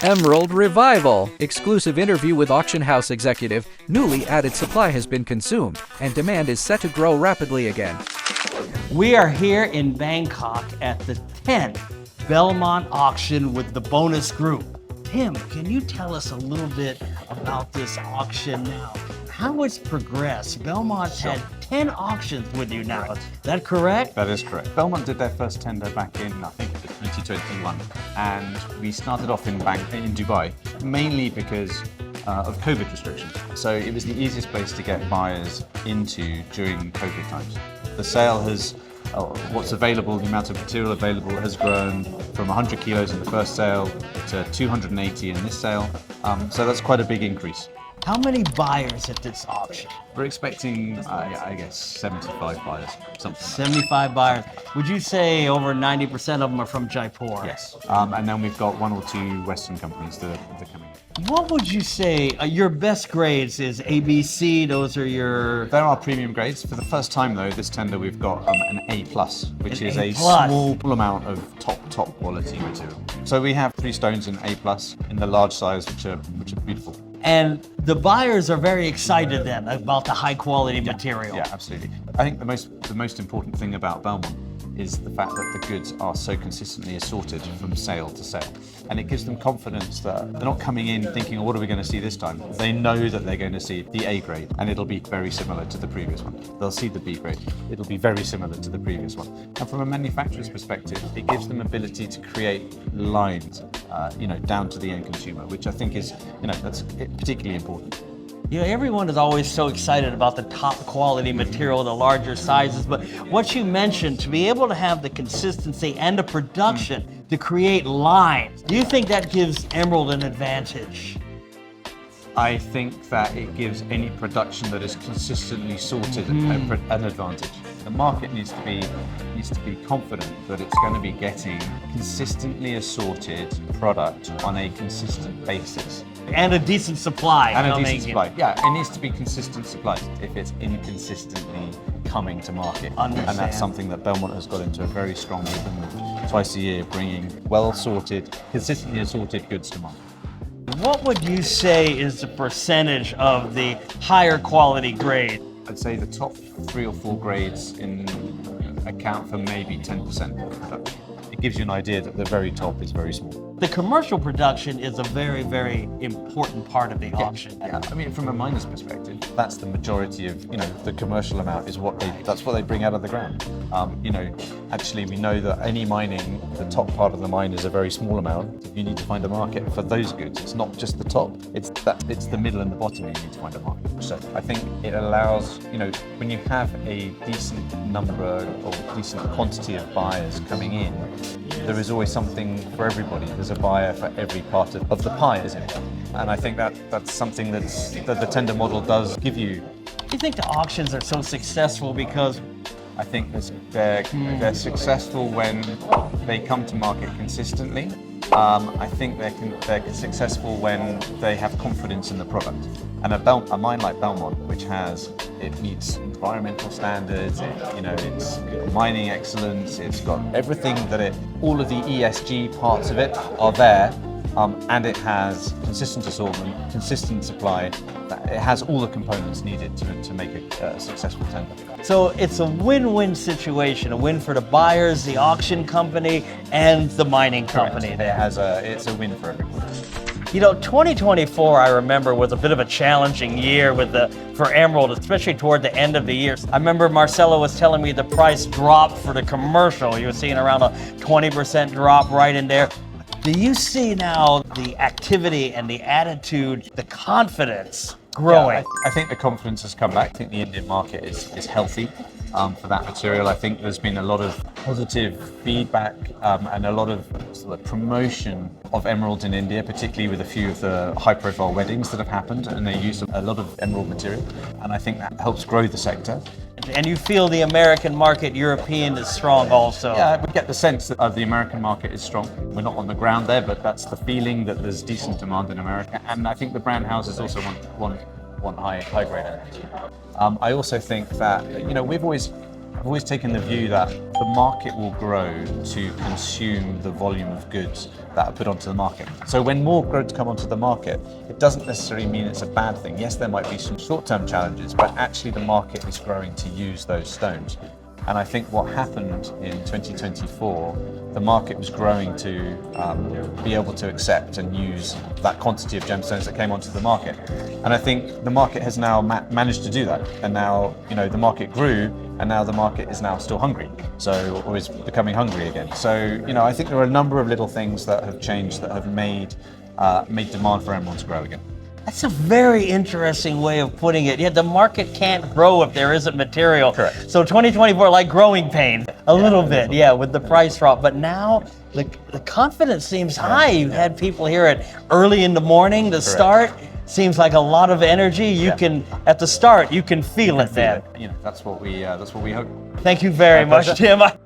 Emerald Revival. Exclusive interview with auction house executive. Newly added supply has been consumed, and demand is set to grow rapidly again. We are here in Bangkok at the 10th Belmont auction with the Bonus Group. Tim, can you tell us a little bit about this auction now? How it's progressed? Belmont's had 10 auctions with you now. Is that correct? That is correct. Belmont did their first tender back in, I think, 2021. And we started off in Dubai, mainly because of COVID restrictions. So it was the easiest place to get buyers into during COVID times. The sale has, what's available, the amount of material available has grown from 100 kilos in the first sale to 280 in this sale. So that's quite a big increase. How many buyers at this auction? We're expecting, I guess, 75 buyers, something. 75 buyers. Would you say over 90% of them are from Jaipur? Yes. And then we've got one or two Western companies that are coming in. What would you say your best grades is? ABC, those are your... There are premium grades. For the first time though, this tender we've got an A+, which is a A+. small amount of top quality material. So we have 3 stones in A+, in the large size, which are beautiful. And the buyers are very excited then about the high quality material. Yeah, absolutely. I think the most important thing about Belmont is the fact that the goods are so consistently assorted from sale to sale. And it gives them confidence that they're not coming in thinking, oh, what are we going to see this time? They know that they're going to see the A grade and it'll be very similar to the previous one. They'll see the B grade, it'll be very similar to the previous one. And from a manufacturer's perspective, it gives them ability to create lines, down to the end consumer, which I think is, that's particularly important. Everyone is always so excited about the top quality material, the larger sizes, but what you mentioned, to be able to have the consistency and the production to create lines, do you think that gives Emerald an advantage? I think that it gives any production that is consistently sorted an advantage. The market needs to be confident that it's going to be getting consistently assorted product on a consistent basis. And a decent supply. And a decent supply. Yeah, it needs to be consistent supplies if it's inconsistently coming to market. And that's something that Belmont has got into a very strong rhythm of twice a year, bringing well-sorted, consistently assorted goods to market. What would you say is the percentage of the higher quality grade? I'd say the top 3 or 4 grades account for maybe 10% of production. It gives you an idea that the very top is very small. The commercial production is a very, very important part of the auction. Yeah, I mean, from a miner's perspective, that's the majority of, the commercial amount is that's what they bring out of the ground. Actually, we know that any mining, the top part of the mine is a very small amount. If you need to find a market for those goods, it's not just the top, it's the middle and the bottom you need to find a market. So I think it allows, when you have a decent number or decent quantity of buyers coming in, there is always something for everybody. There's a buyer for every part of the pie, isn't it? And I think that's something that the tender model does give you. Do you think the auctions are so successful because... I think they're successful when they come to market consistently. I think they're successful when they have confidence in the product. And a mine like Belmont, which it meets environmental standards, it's mining excellence, it's got everything all of the ESG parts of it are there, and it has consistent assortment, consistent supply. It has all the components needed to make a successful tender. So it's a win-win situation, a win for the buyers, the auction company, and the mining company. It's a win for everyone. 2024, I remember, was a bit of a challenging year for Emerald, especially toward the end of the year. I remember Marcelo was telling me the price dropped for the commercial. You were seeing around a 20% drop right in there. Do you see now the activity and the attitude, the confidence growing? Yeah, I think the confidence has come back. I think the Indian market is healthy for that material. I think there's been a lot of positive feedback and a lot of promotion of emeralds in India, particularly with a few of the high-profile weddings that have happened, and they use a lot of emerald material, and I think that helps grow the sector. And you feel the American market, European, is strong also? Yeah, we get the sense that the American market is strong. We're not on the ground there, but that's the feeling that there's decent demand in America, and I think the brand houses also want high grade energy. I also think that we've always I've always taken the view that the market will grow to consume the volume of goods that are put onto the market. So when more goods come onto the market, it doesn't necessarily mean it's a bad thing. Yes, there might be some short-term challenges, but actually the market is growing to use those stones. And I think what happened in 2024, the market was growing to be able to accept and use that quantity of gemstones that came onto the market. And I think the market has now managed to do that. And now, the market grew, and now the market is now still hungry. So, or is becoming hungry again. So, I think there are a number of little things that have changed that have made demand for emeralds grow again. That's a very interesting way of putting it. Yeah, the market can't grow if there isn't material. Correct. So 2024, like growing pains, a little bit, with the price drop. But now the confidence seems high. You've had people here at early in the morning to start. Seems like a lot of energy. You can, at the start, you can feel it then. That's what we hope. Thank you very much, pleasure. Tim.